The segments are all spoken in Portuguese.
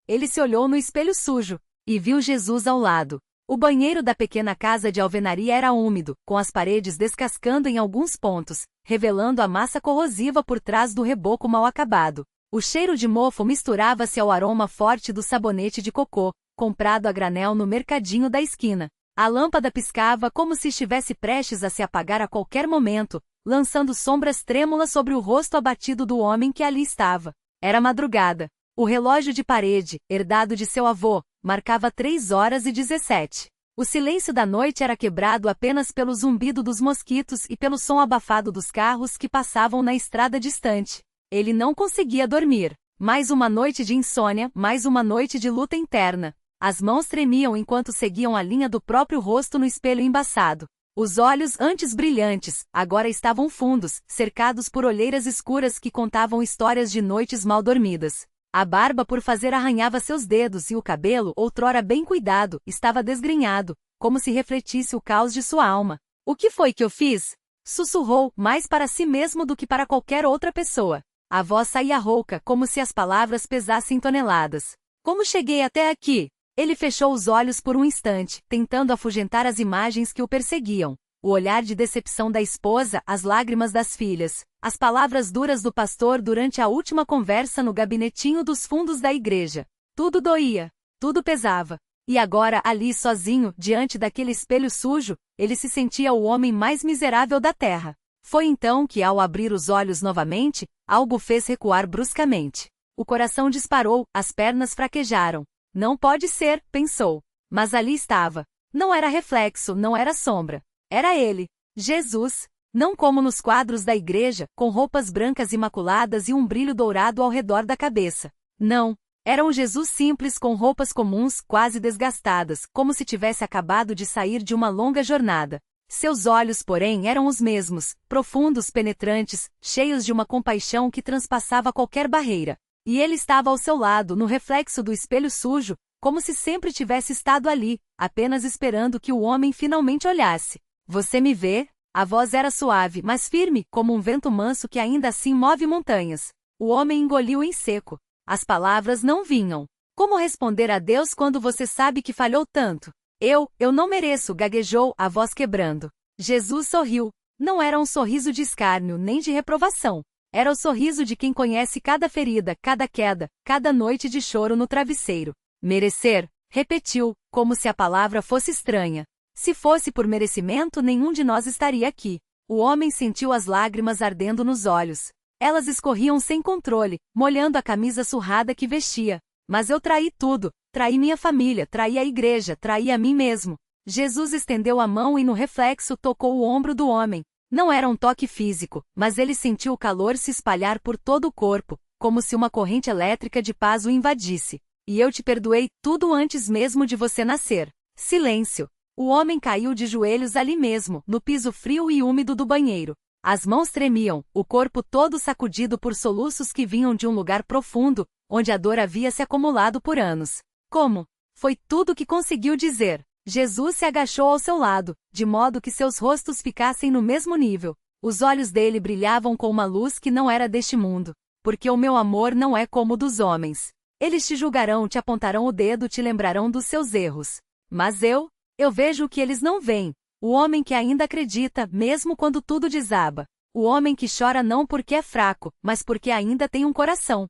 Ele se olhou no espelho sujo e viu Jesus ao lado. O banheiro da pequena casa de alvenaria era úmido, com as paredes descascando em alguns pontos, revelando a massa corrosiva por trás do reboco mal acabado. O cheiro de mofo misturava-se ao aroma forte do sabonete de cocô, comprado a granel no mercadinho da esquina. A lâmpada piscava como se estivesse prestes a se apagar a qualquer momento, lançando sombras trêmulas sobre o rosto abatido do homem que ali estava. Era madrugada. O relógio de parede, herdado de seu avô, marcava 3h17. O silêncio da noite era quebrado apenas pelo zumbido dos mosquitos e pelo som abafado dos carros que passavam na estrada distante. Ele não conseguia dormir. Mais uma noite de insônia, mais uma noite de luta interna. As mãos tremiam enquanto seguiam a linha do próprio rosto no espelho embaçado. Os olhos, antes brilhantes, agora estavam fundos, cercados por olheiras escuras que contavam histórias de noites mal dormidas. A barba por fazer arranhava seus dedos e o cabelo, outrora bem cuidado, estava desgrenhado, como se refletisse o caos de sua alma. "O que foi que eu fiz?" sussurrou, mais para si mesmo do que para qualquer outra pessoa. A voz saía rouca, como se as palavras pesassem toneladas. "Como cheguei até aqui?" Ele fechou os olhos por um instante, tentando afugentar as imagens que o perseguiam. O olhar de decepção da esposa, as lágrimas das filhas, as palavras duras do pastor durante a última conversa no gabinetinho dos fundos da igreja. Tudo doía, tudo pesava. E agora, ali sozinho, diante daquele espelho sujo, ele se sentia o homem mais miserável da terra. Foi então que, ao abrir os olhos novamente, algo o fez recuar bruscamente. O coração disparou, as pernas fraquejaram. Não pode ser, pensou. Mas ali estava. Não era reflexo, não era sombra. Era ele, Jesus. Não como nos quadros da igreja, com roupas brancas imaculadas e um brilho dourado ao redor da cabeça. Não. Era um Jesus simples com roupas comuns, quase desgastadas, como se tivesse acabado de sair de uma longa jornada. Seus olhos, porém, eram os mesmos, profundos, penetrantes, cheios de uma compaixão que transpassava qualquer barreira. E ele estava ao seu lado, no reflexo do espelho sujo, como se sempre tivesse estado ali, apenas esperando que o homem finalmente olhasse. "Você me vê?" A voz era suave, mas firme, como um vento manso que ainda assim move montanhas. O homem engoliu em seco. As palavras não vinham. Como responder a Deus quando você sabe que falhou tanto? Eu não mereço", gaguejou, a voz quebrando. Jesus sorriu. Não era um sorriso de escárnio nem de reprovação. Era o sorriso de quem conhece cada ferida, cada queda, cada noite de choro no travesseiro. "Merecer", repetiu, como se a palavra fosse estranha. "Se fosse por merecimento, nenhum de nós estaria aqui." O homem sentiu as lágrimas ardendo nos olhos. Elas escorriam sem controle, molhando a camisa surrada que vestia. "Mas eu traí tudo. Traí minha família, traí a igreja, traí a mim mesmo." Jesus estendeu a mão e no reflexo tocou o ombro do homem. Não era um toque físico, mas ele sentiu o calor se espalhar por todo o corpo, como se uma corrente elétrica de paz o invadisse. "E eu te perdoei tudo antes mesmo de você nascer." Silêncio. O homem caiu de joelhos ali mesmo, no piso frio e úmido do banheiro. As mãos tremiam, o corpo todo sacudido por soluços que vinham de um lugar profundo, onde a dor havia se acumulado por anos. "Como?" Foi tudo o que conseguiu dizer. Jesus se agachou ao seu lado, de modo que seus rostos ficassem no mesmo nível. Os olhos dele brilhavam com uma luz que não era deste mundo. "Porque o meu amor não é como o dos homens. Eles te julgarão, te apontarão o dedo, te lembrarão dos seus erros. Mas eu vejo o que eles não veem. O homem que ainda acredita, mesmo quando tudo desaba. O homem que chora não porque é fraco, mas porque ainda tem um coração."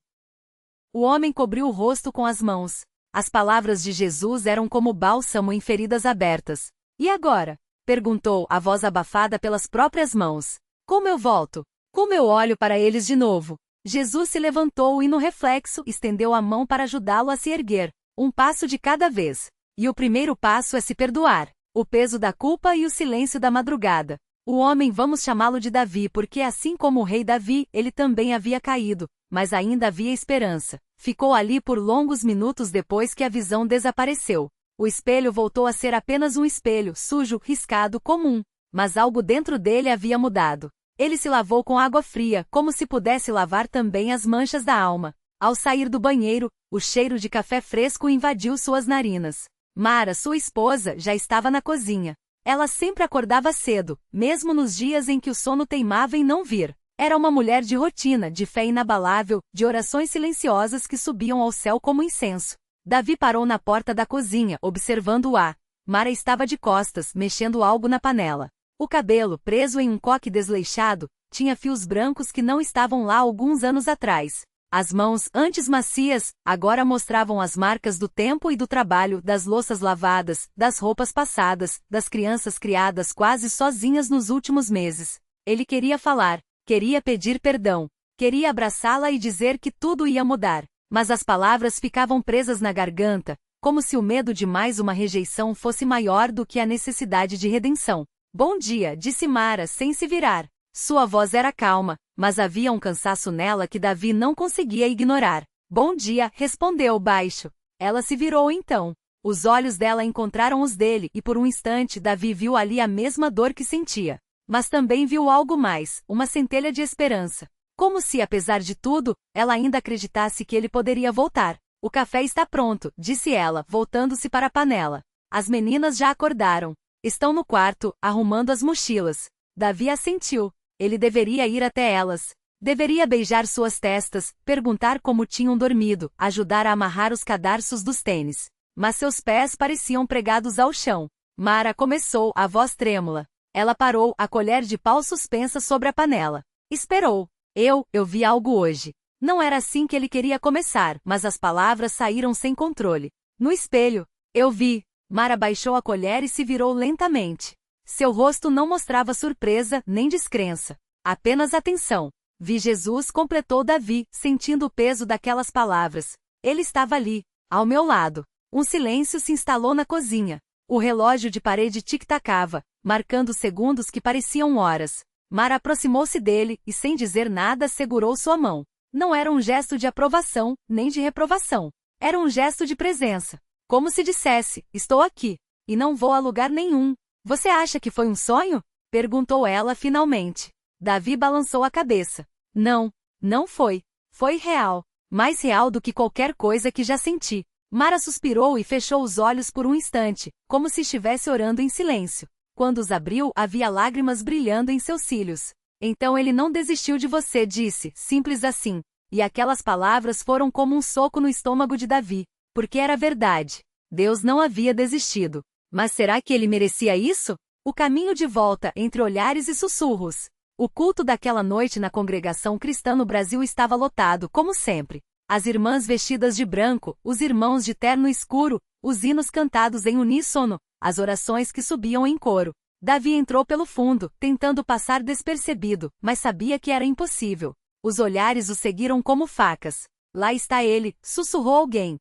O homem cobriu o rosto com as mãos. As palavras de Jesus eram como bálsamo em feridas abertas. "E agora?" perguntou, a voz abafada pelas próprias mãos. "Como eu volto? Como eu olho para eles de novo?" Jesus se levantou e no reflexo estendeu a mão para ajudá-lo a se erguer. Um passo de cada vez. E o primeiro passo é se perdoar. O peso da culpa e o silêncio da madrugada. O homem, vamos chamá-lo de Davi, porque assim como o rei Davi, ele também havia caído, mas ainda havia esperança. Ficou ali por longos minutos depois que a visão desapareceu. O espelho voltou a ser apenas um espelho, sujo, riscado, comum. Mas algo dentro dele havia mudado. Ele se lavou com água fria, como se pudesse lavar também as manchas da alma. Ao sair do banheiro, o cheiro de café fresco invadiu suas narinas. Mara, sua esposa, já estava na cozinha. Ela sempre acordava cedo, mesmo nos dias em que o sono teimava em não vir. Era uma mulher de rotina, de fé inabalável, de orações silenciosas que subiam ao céu como incenso. Davi parou na porta da cozinha, observando-a. Mara estava de costas, mexendo algo na panela. O cabelo, preso em um coque desleixado, tinha fios brancos que não estavam lá alguns anos atrás. As mãos, antes macias, agora mostravam as marcas do tempo e do trabalho, das louças lavadas, das roupas passadas, das crianças criadas quase sozinhas nos últimos meses. Ele queria falar, queria pedir perdão, queria abraçá-la e dizer que tudo ia mudar, mas as palavras ficavam presas na garganta, como se o medo de mais uma rejeição fosse maior do que a necessidade de redenção. Bom dia, disse Mara sem se virar. Sua voz era calma, mas havia um cansaço nela que Davi não conseguia ignorar. Bom dia, respondeu baixo. Ela se virou então. Os olhos dela encontraram os dele e por um instante Davi viu ali a mesma dor que sentia. Mas também viu algo mais, uma centelha de esperança. Como se, apesar de tudo, ela ainda acreditasse que ele poderia voltar. O café está pronto, disse ela, voltando-se para a panela. As meninas já acordaram. Estão no quarto, arrumando as mochilas. Davi assentiu. Ele deveria ir até elas. Deveria beijar suas testas, perguntar como tinham dormido, ajudar a amarrar os cadarços dos tênis. Mas seus pés pareciam pregados ao chão. Mara começou, a voz trêmula. Ela parou, a colher de pau suspensa sobre a panela. Esperou. Eu vi algo hoje. Não era assim que ele queria começar, mas as palavras saíram sem controle. No espelho. Eu vi. Mara baixou a colher e se virou lentamente. Seu rosto não mostrava surpresa, nem descrença. Apenas atenção. Vi Jesus, completou Davi, sentindo o peso daquelas palavras. Ele estava ali, ao meu lado. Um silêncio se instalou na cozinha. O relógio de parede tic-tacava, marcando segundos que pareciam horas. Mara aproximou-se dele e, sem dizer nada, segurou sua mão. Não era um gesto de aprovação, nem de reprovação. Era um gesto de presença. Como se dissesse, estou aqui. E não vou a lugar nenhum. Você acha que foi um sonho? Perguntou ela finalmente. Davi balançou a cabeça. Não, não foi. Foi real. Mais real do que qualquer coisa que já senti. Mara suspirou e fechou os olhos por um instante, como se estivesse orando em silêncio. Quando os abriu, havia lágrimas brilhando em seus cílios. Então ele não desistiu de você, disse, simples assim. E aquelas palavras foram como um soco no estômago de Davi. Porque era verdade. Deus não havia desistido. Mas será que ele merecia isso? O caminho de volta entre olhares e sussurros. O culto daquela noite na congregação cristã no Brasil estava lotado, como sempre. As irmãs vestidas de branco, os irmãos de terno escuro, os hinos cantados em uníssono, as orações que subiam em coro. Davi entrou pelo fundo, tentando passar despercebido, mas sabia que era impossível. Os olhares o seguiram como facas. Lá está ele, sussurrou alguém.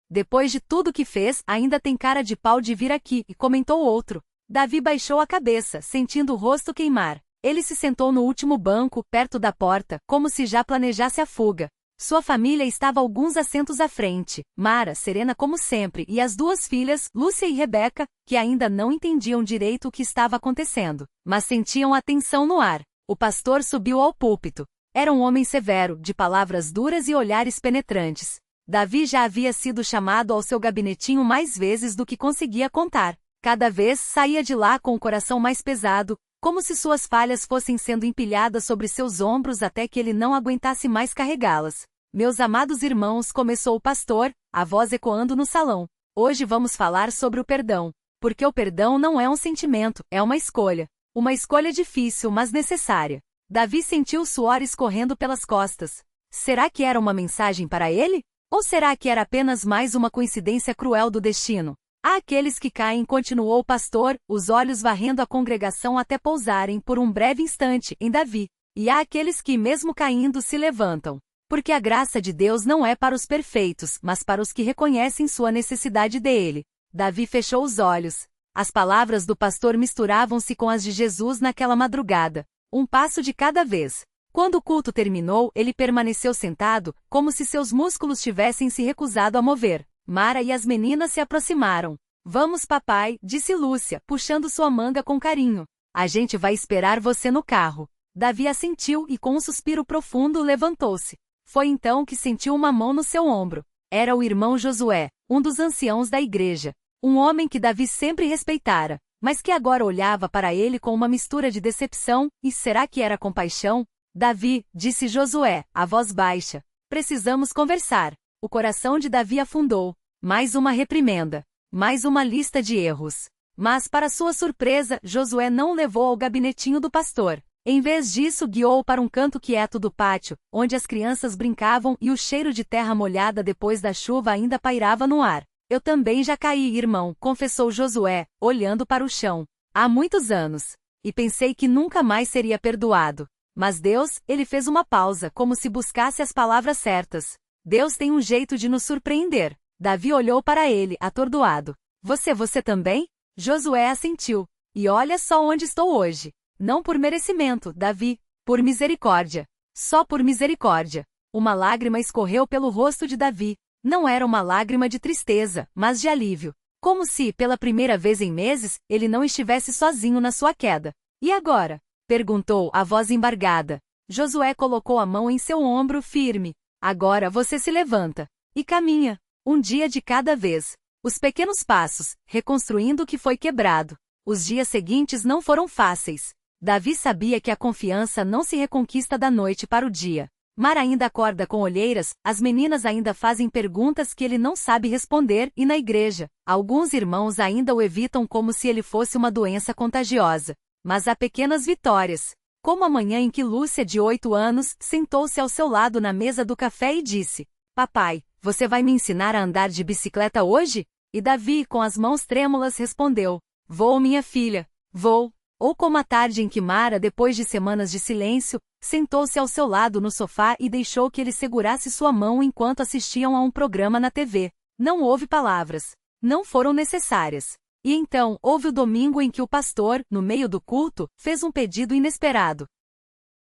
Depois de tudo que fez, ainda tem cara de pau de vir aqui, e comentou outro. Davi baixou a cabeça, sentindo o rosto queimar. Ele se sentou no último banco, perto da porta, como se já planejasse a fuga. Sua família estava alguns assentos à frente, Mara, serena como sempre, e as duas filhas, Lúcia e Rebeca, que ainda não entendiam direito o que estava acontecendo, mas sentiam a tensão no ar. O pastor subiu ao púlpito. Era um homem severo, de palavras duras e olhares penetrantes. Davi já havia sido chamado ao seu gabinetinho mais vezes do que conseguia contar. Cada vez saía de lá com o coração mais pesado, como se suas falhas fossem sendo empilhadas sobre seus ombros até que ele não aguentasse mais carregá-las. Meus amados irmãos, começou o pastor, a voz ecoando no salão. Hoje vamos falar sobre o perdão. Porque o perdão não é um sentimento, é uma escolha. Uma escolha difícil, mas necessária. Davi sentiu o suor escorrendo pelas costas. Será que era uma mensagem para ele? Ou será que era apenas mais uma coincidência cruel do destino? Há aqueles que caem, continuou o pastor, os olhos varrendo a congregação até pousarem por um breve instante em Davi. E há aqueles que, mesmo caindo, se levantam. Porque a graça de Deus não é para os perfeitos, mas para os que reconhecem sua necessidade dele. Davi fechou os olhos. As palavras do pastor misturavam-se com as de Jesus naquela madrugada. Um passo de cada vez. Quando o culto terminou, ele permaneceu sentado, como se seus músculos tivessem se recusado a mover. Mara e as meninas se aproximaram. Vamos, papai, disse Lúcia, puxando sua manga com carinho. A gente vai esperar você no carro. Davi assentiu e, com um suspiro profundo, levantou-se. Foi então que sentiu uma mão no seu ombro. Era o irmão Josué, um dos anciãos da igreja. Um homem que Davi sempre respeitara, mas que agora olhava para ele com uma mistura de decepção, e será que era compaixão? Davi, disse Josué, a voz baixa. Precisamos conversar. o coração de Davi afundou. Mais uma reprimenda. Mais uma lista de erros. Mas, para sua surpresa, Josué não o levou ao gabinetinho do pastor. Em vez disso, guiou-o para um canto quieto do pátio, onde as crianças brincavam e o cheiro de terra molhada depois da chuva ainda pairava no ar. Eu também já caí, irmão, confessou Josué, olhando para o chão. Há muitos anos. E pensei que nunca mais seria perdoado. Mas Deus, ele fez uma pausa, como se buscasse as palavras certas. Deus tem um jeito de nos surpreender. Davi olhou para ele, atordoado. Você também? Josué assentiu. E olha só onde estou hoje. Não por merecimento, Davi, por misericórdia. Só por misericórdia. Uma lágrima escorreu pelo rosto de Davi. Não era uma lágrima de tristeza, mas de alívio. Como se, pela primeira vez em meses, ele não estivesse sozinho na sua queda. E agora? Perguntou, a voz embargada. Josué colocou a mão em seu ombro firme. Agora você se levanta. E caminha. Um dia de cada vez. Os pequenos passos, reconstruindo o que foi quebrado. Os dias seguintes não foram fáceis. Davi sabia que a confiança não se reconquista da noite para o dia. Mar ainda acorda com olheiras, as meninas ainda fazem perguntas que ele não sabe responder e na igreja, alguns irmãos ainda o evitam como se ele fosse uma doença contagiosa. Mas há pequenas vitórias. Como a manhã em que Lúcia, de 8 anos, sentou-se ao seu lado na mesa do café e disse: Papai, você vai me ensinar a andar de bicicleta hoje? E Davi, com as mãos trêmulas, respondeu: Vou, minha filha, vou. Ou como a tarde em que Mara, depois de semanas de silêncio, sentou-se ao seu lado no sofá e deixou que ele segurasse sua mão enquanto assistiam a um programa na TV. Não houve palavras. Não foram necessárias. E então, houve o domingo em que o pastor, no meio do culto, fez um pedido inesperado.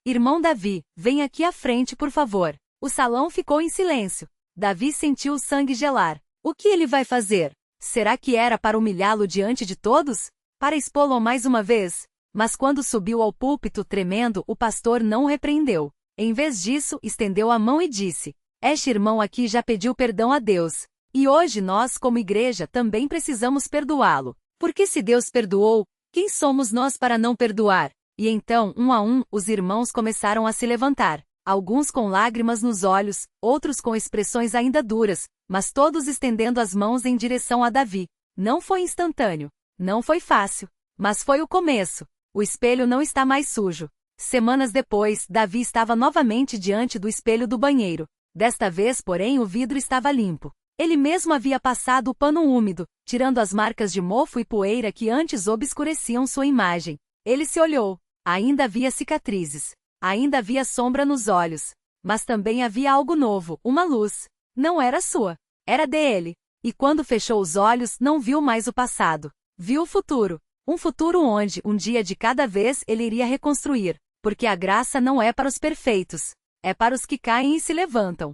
Irmão Davi, vem aqui à frente, por favor. O salão ficou em silêncio. Davi sentiu o sangue gelar. O que ele vai fazer? Será que era para humilhá-lo diante de todos? Para expô-lo mais uma vez? Mas quando subiu ao púlpito tremendo, o pastor não o repreendeu. Em vez disso, estendeu a mão e disse: Este irmão aqui já pediu perdão a Deus. E hoje nós, como igreja, também precisamos perdoá-lo. Porque se Deus perdoou, quem somos nós para não perdoar? E então, um a um, os irmãos começaram a se levantar. Alguns com lágrimas nos olhos, outros com expressões ainda duras, mas todos estendendo as mãos em direção a Davi. Não foi instantâneo. Não foi fácil. Mas foi o começo. O espelho não está mais sujo. Semanas depois, Davi estava novamente diante do espelho do banheiro. Desta vez, porém, o vidro estava limpo. Ele mesmo havia passado o pano úmido, tirando as marcas de mofo e poeira que antes obscureciam sua imagem. Ele se olhou. Ainda havia cicatrizes. Ainda havia sombra nos olhos. Mas também havia algo novo, uma luz. Não era sua. Era dele. E quando fechou os olhos, não viu mais o passado. Viu o futuro. Um futuro onde, um dia de cada vez, ele iria reconstruir. Porque a graça não é para os perfeitos. É para os que caem e se levantam.